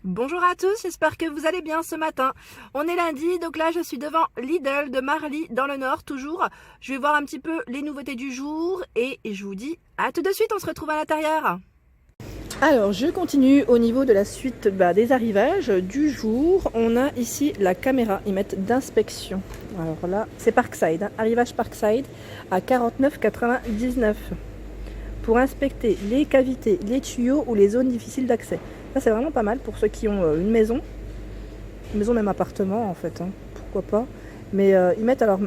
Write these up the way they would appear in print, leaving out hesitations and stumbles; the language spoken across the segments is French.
Bonjour à tous, j'espère que vous allez bien ce matin. On est lundi, donc là je suis devant Lidl de Marly dans le Nord toujours. Je vais voir un petit peu les nouveautés du jour et je vous dis à tout de suite, on se retrouve à l'intérieur. Alors je continue au niveau de la suite des arrivages du jour. On a ici la caméra, ils mettent d'inspection. Alors là c'est Parkside, arrivage Parkside à 49,99 pour inspecter les cavités, les tuyaux ou les zones difficiles d'accès. Ça c'est vraiment pas mal pour ceux qui ont une maison même appartement en fait, hein, pourquoi pas. Mais ils mettent alors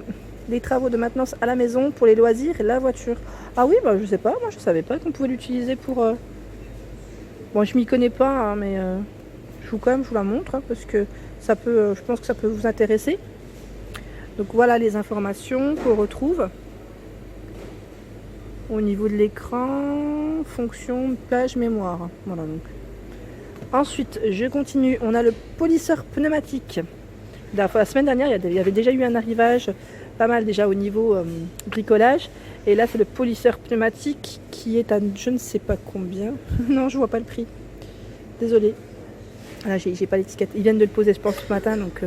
les travaux de maintenance à la maison, pour les loisirs et la voiture. Ah oui, je sais pas, moi je savais pas qu'on pouvait l'utiliser pour... Bon, je m'y connais pas, hein, mais je vous la montre, hein, parce que ça peut, je pense que ça peut vous intéresser. Donc voilà les informations qu'on retrouve. Au niveau de l'écran, fonction, plage, mémoire. Voilà donc. Ensuite, je continue. On a le polisseur pneumatique. La semaine dernière, il y avait déjà eu un arrivage pas mal déjà au niveau bricolage. Et là, c'est le polisseur pneumatique qui est à je ne sais pas combien. Non, je vois pas le prix. Désolée. Là, j'ai pas l'étiquette. Ils viennent de le poser, je pense, ce matin. Donc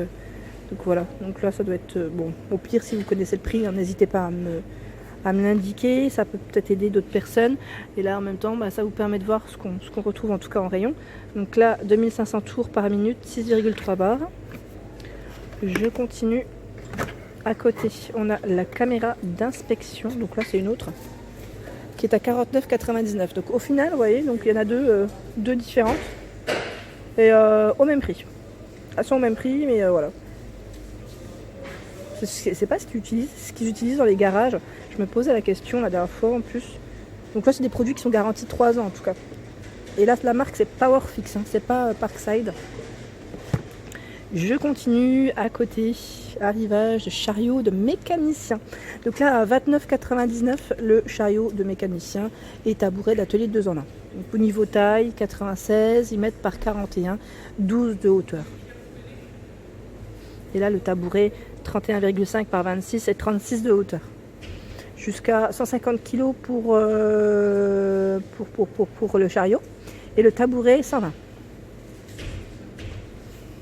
voilà. Donc là, ça doit être bon. Au pire, si vous connaissez le prix, n'hésitez pas à me l'indiquer, ça peut peut-être aider d'autres personnes. Et là en même temps ça vous permet de voir ce qu'on retrouve en tout cas en rayon. Donc là 2500 tours par minute, 6,3 bars. Je continue. À côté on a la caméra d'inspection, donc là c'est une autre qui est à 49,99. donc au final vous voyez, donc il y en a deux différentes et au même prix. Elles sont au même prix, mais voilà. Je sais pas ce qu'ils utilisent dans les garages. Je me posais la question la dernière fois en plus. Donc là c'est des produits qui sont garantis 3 ans en tout cas. Et là la marque c'est Powerfix, hein, c'est pas Parkside. Je continue à côté, arrivage de chariot de mécanicien. Donc là à 29,99 le chariot de mécanicien et tabouret d'atelier de 2 en 1. Donc au niveau taille 96, ils mettent par 41, 12 de hauteur. Et là le tabouret 31,5 par 26 et 36 de hauteur. Jusqu'à 150 kg pour le chariot. Et le tabouret 120.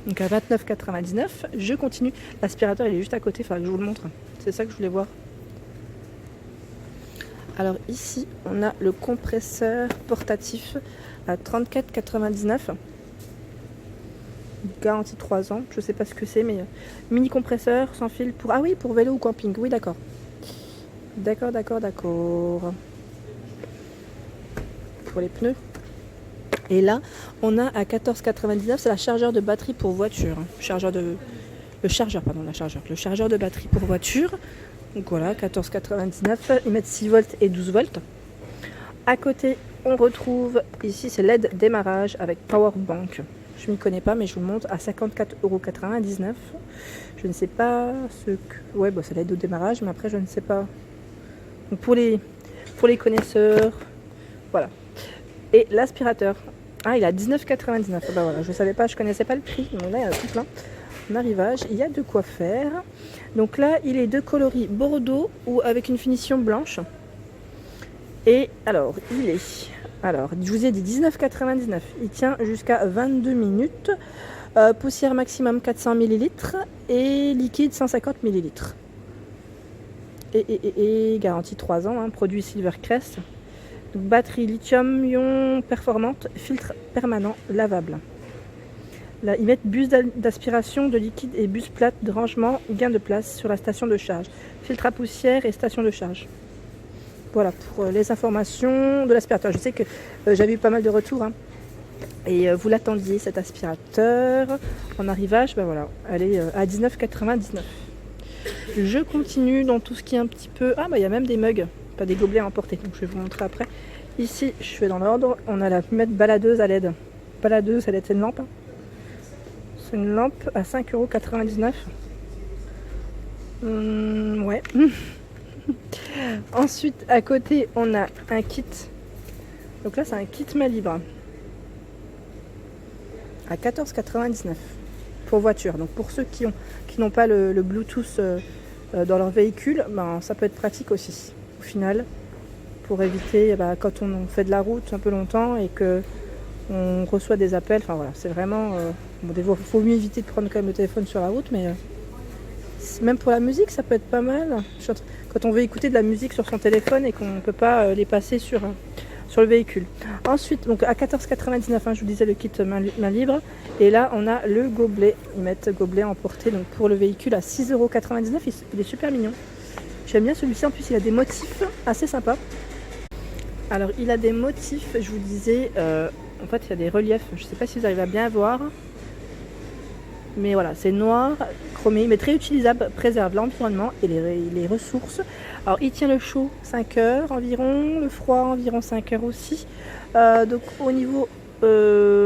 Donc à 29,99. Je continue. L'aspirateur il est juste à côté, enfin je vous le montre. C'est ça que je voulais voir. Alors ici on a le compresseur portatif à 34,99. Garantie 3 ans, je sais pas ce que c'est, mais mini compresseur sans fil pour... Ah oui, pour vélo ou camping, oui d'accord. D'accord. Pour les pneus. Et là, on a à 14,99, c'est la chargeur de batterie pour voiture. Le chargeur de batterie pour voiture. Donc voilà, 14,99. Ils mettent 6 volts et 12 volts. À côté, on retrouve, ici c'est LED démarrage avec Power Bank. Je m'y connais pas, mais je vous le montre à 54,99 €. Je ne sais pas ce que... Ouais, c'est l'aide au démarrage, mais après, je ne sais pas. Donc pour les connaisseurs, voilà. Et l'aspirateur, il est à 19,99 €. Voilà, je ne savais pas, je connaissais pas le prix. Donc là, il y en a tout plein. En arrivage, il y a de quoi faire. Donc là, il est de coloris bordeaux ou avec une finition blanche. Et alors, je vous ai dit 19,99. Il tient jusqu'à 22 minutes. Poussière maximum 400 ml et liquide 150 ml. Et garantie 3 ans, hein, produit Silvercrest. Donc, batterie lithium-ion performante, filtre permanent lavable. Là, ils mettent bus d'aspiration de liquide et bus plate de rangement, gain de place sur la station de charge. Filtre à poussière et station de charge. Voilà pour les informations de l'aspirateur. Je sais que j'avais eu pas mal de retours, hein. Et vous l'attendiez cet aspirateur en arrivage, voilà, elle est à 19,99. Je continue dans tout ce qui est un petit peu... il y a même des mugs, pas des gobelets à emporter, donc je vais vous montrer après. Ici, je fais dans l'ordre, on a la mètre baladeuse à LED. Baladeuse à LED, c'est une lampe, hein. C'est une lampe à 5,99 €. Ouais. Ensuite, à côté, on a un kit. Donc là, c'est un kit main libre à 14,99 pour voiture. Donc pour ceux qui n'ont pas le Bluetooth dans leur véhicule, ça peut être pratique aussi. Au final, pour éviter quand on fait de la route un peu longtemps et que On reçoit des appels, enfin voilà, c'est vraiment... bon, des fois, il faut mieux éviter de prendre quand même le téléphone sur la route, mais même pour la musique, ça peut être pas mal. Quand on veut écouter de la musique sur son téléphone et qu'on ne peut pas les passer sur le véhicule. Ensuite, donc à 14,99 €, hein, je vous disais le kit main libre. Et là, on a le gobelet. Ils mettent gobelet emporté donc pour le véhicule à 6,99 €. Il est super mignon. J'aime bien celui-ci. En plus, il a des motifs assez sympas. Alors, il a des motifs, je vous disais, en fait, il y a des reliefs. Je ne sais pas si vous arrivez à bien voir. Mais voilà, c'est noir, chromé, mais très utilisable, préserve l'environnement et les ressources. Alors, il tient le chaud 5 heures environ, le froid environ 5 heures aussi. Donc, au niveau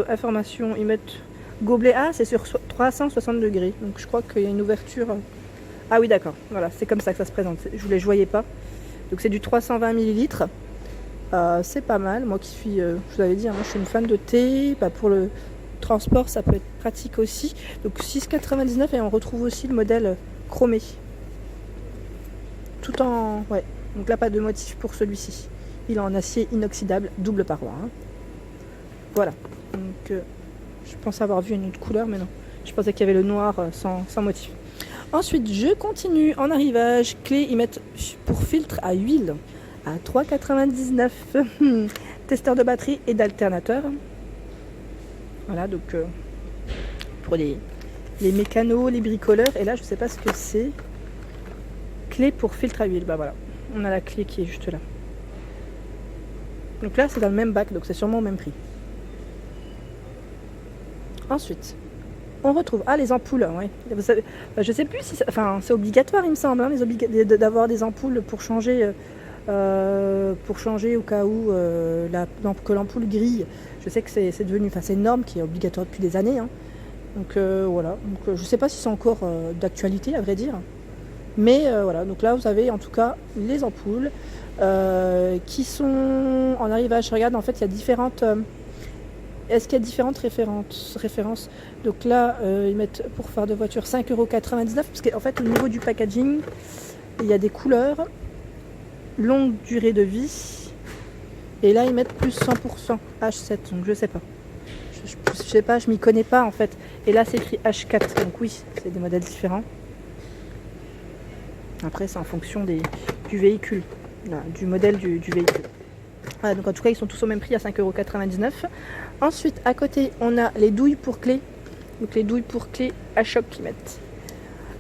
information, ils mettent gobelet A, c'est sur 360 degrés. Donc, je crois qu'il y a une ouverture. Ah oui, d'accord, voilà, c'est comme ça que ça se présente. Je voyais pas. Donc, c'est du 320 ml. C'est pas mal. Moi qui suis, je vous avais dit, hein, moi, je suis une fan de thé. Pour le transport, ça peut être pratique aussi. Donc 6,99 € et on retrouve aussi le modèle chromé. Tout en... ouais. Donc là, pas de motif pour celui-ci. Il est en acier inoxydable, double paroi. Hein. Voilà. Donc je pense avoir vu une autre couleur, mais non. Je pensais qu'il y avait le noir sans motif. Ensuite, je continue en arrivage. Clé, ils mettent pour filtre à huile à 3,99 €. Testeur de batterie et d'alternateur. Voilà, donc pour les mécanos, les bricoleurs. Et là, je ne sais pas ce que c'est. Clé pour filtre à huile. Bah voilà, on a la clé qui est juste là. Donc là, c'est dans le même bac, donc c'est sûrement au même prix. Ensuite, on retrouve les ampoules. Ouais. Vous savez, je sais plus si c'est obligatoire, il me semble, hein, d'avoir des ampoules pour changer au cas où que l'ampoule grille. Je sais que c'est devenu, c'est une norme qui est obligatoire depuis des années. Hein. Donc voilà. Donc, je sais pas si c'est encore d'actualité, à vrai dire. Mais voilà. Donc là, vous avez en tout cas les ampoules qui sont en arrivage. Je regarde, en fait, il y a différentes. Est-ce qu'il y a différentes références? Donc là, ils mettent pour phare de voiture 5,99 €. Parce qu'en fait, au niveau du packaging, il y a des couleurs, longue durée de vie. Et là, ils mettent plus 100% H7. Donc je sais pas. Je sais pas, je m'y connais pas en fait. Et là, c'est écrit H4. Donc oui, c'est des modèles différents. Après, c'est en fonction du véhicule, du modèle du véhicule. Voilà, donc en tout cas, ils sont tous au même prix à 5,99 €. Ensuite, à côté, on a les douilles pour clés. Donc les douilles pour clés à choc qui mettent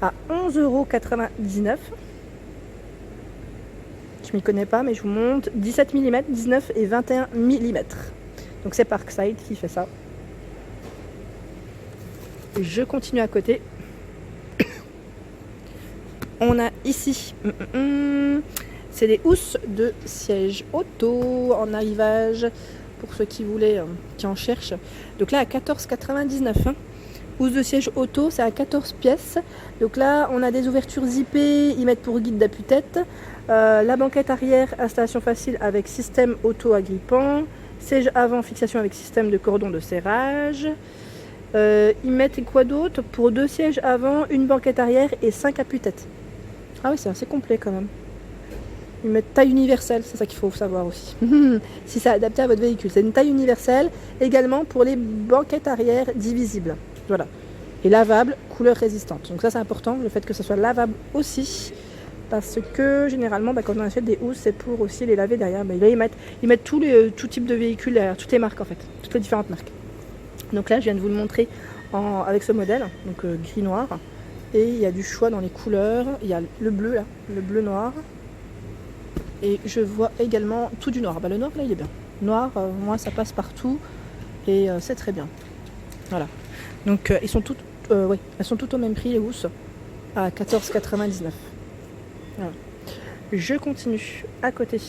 à 11,99 €. Je m'y connais pas, mais je vous montre. 17 mm, 19 et 21 mm. Donc c'est Parkside qui fait ça. Je continue à côté. On a ici, c'est des housses de siège auto en arrivage pour ceux qui voulaient, qui en cherchent. Donc là à 14,99 €. Hein. Housse de siège auto, c'est à 14 pièces. Donc là, on a des ouvertures zippées, ils mettent pour guide d'appui-tête. La banquette arrière, installation facile avec système auto-agrippant. Siège avant, fixation avec système de cordon de serrage. Ils mettent quoi d'autre? Pour 2 sièges avant, une banquette arrière et 5 appuis-tête. Ah oui, c'est assez complet quand même. Ils mettent taille universelle, c'est ça qu'il faut savoir aussi. Si c'est adapté à votre véhicule. C'est une taille universelle également pour les banquettes arrière divisibles. Voilà. Et lavable, couleur résistante. Donc ça, c'est important, le fait que ce soit lavable aussi. Parce que généralement, quand on achète des housses, c'est pour aussi les laver derrière. Là, ils mettent tout type de véhicules derrière, toutes les marques en fait. Toutes les différentes marques. Donc là, je viens de vous le montrer avec ce modèle, donc gris-noir. Et il y a du choix dans les couleurs. Il y a le bleu là, le bleu-noir. Et je vois également tout du noir. Le noir là, il est bien. Noir, moi, ça passe partout. Et c'est très bien. Voilà. Donc elles sont toutes au même prix, les housses, à 14,99 €. Voilà. Je continue. À côté,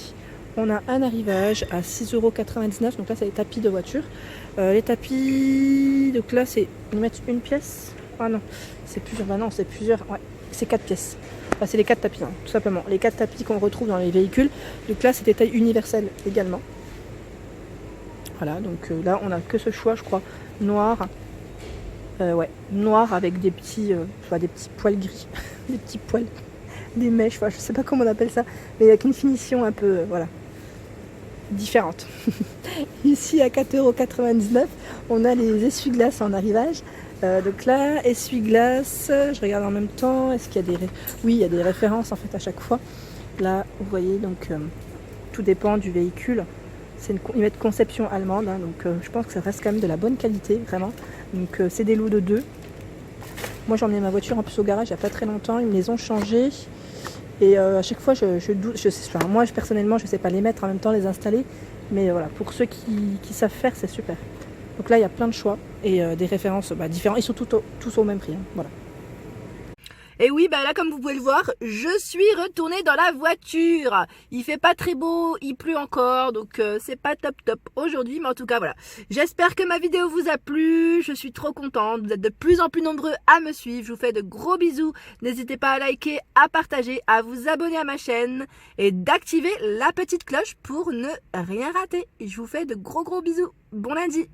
on a un arrivage à 6,99 €. Donc là, c'est les tapis de voiture. Les tapis, donc là, ils mettent une pièce. Ah non, c'est plusieurs. Bah non, c'est plusieurs. Ouais, c'est 4 pièces. Enfin, c'est les 4 tapis, hein, tout simplement. Les 4 tapis qu'on retrouve dans les véhicules. Donc là, c'est des tailles universelles également. Voilà, donc là, on n'a que ce choix, je crois, noir. Noir avec des petits poils gris. Des petits poils. Des mèches, je sais pas comment on appelle ça. Mais avec une finition un peu, voilà. différentes. Ici à 4,99 €, on a les essuie-glaces en arrivage. Donc là, essuie-glace, je regarde en même temps, est-ce qu'il y a des... Oui, il y a des références en fait à chaque fois. Là, vous voyez, donc tout dépend du véhicule. Ils mettent conception allemande, hein, donc je pense que ça reste quand même de la bonne qualité, vraiment. Donc c'est des lots de 2. Moi j'ai emmené ma voiture en plus au garage il n'y a pas très longtemps, ils me les ont changés. Et à chaque fois, moi personnellement, je ne sais pas les mettre en même temps, les installer. Mais voilà, pour ceux qui savent faire, c'est super. Donc là, il y a plein de choix et des références différentes. Ils sont tous au même prix. Hein, voilà. Et oui, bah là, comme vous pouvez le voir, je suis retournée dans la voiture. Il fait pas très beau, il pleut encore, donc c'est pas top aujourd'hui. Mais en tout cas, voilà. J'espère que ma vidéo vous a plu. Je suis trop contente. Vous êtes de plus en plus nombreux à me suivre. Je vous fais de gros bisous. N'hésitez pas à liker, à partager, à vous abonner à ma chaîne et d'activer la petite cloche pour ne rien rater. Je vous fais de gros bisous. Bon lundi.